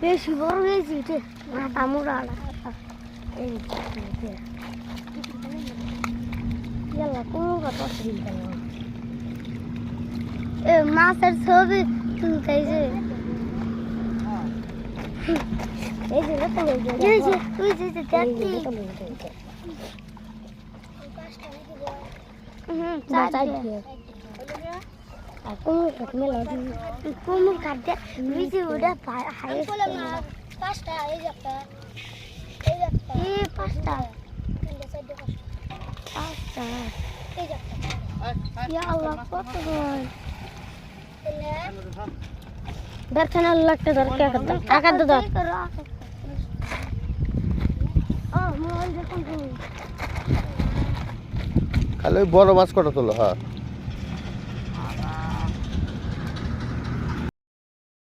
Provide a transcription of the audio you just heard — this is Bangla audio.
বেশি বড় হয়েছে এটা আমরা এই ইয়ালা কোন কথা শুনতে না এ মাছের ছবি তুলতেছে এই যে দেখো এই যে তুই যে দেখতি চাই আর কোন কাটমে লাগি কোন কাটে তুই যে ওটা হাই বললাম না পাঁচটা এই একটা এই পাঁচটা পাঁচটা এই একটা ইয়া আল্লাহ কত বড় দেখেন আল্লাহটা দরকার করতে টাকা তো দাও খালি বড় মাছ কটা তোলো হ্যাঁ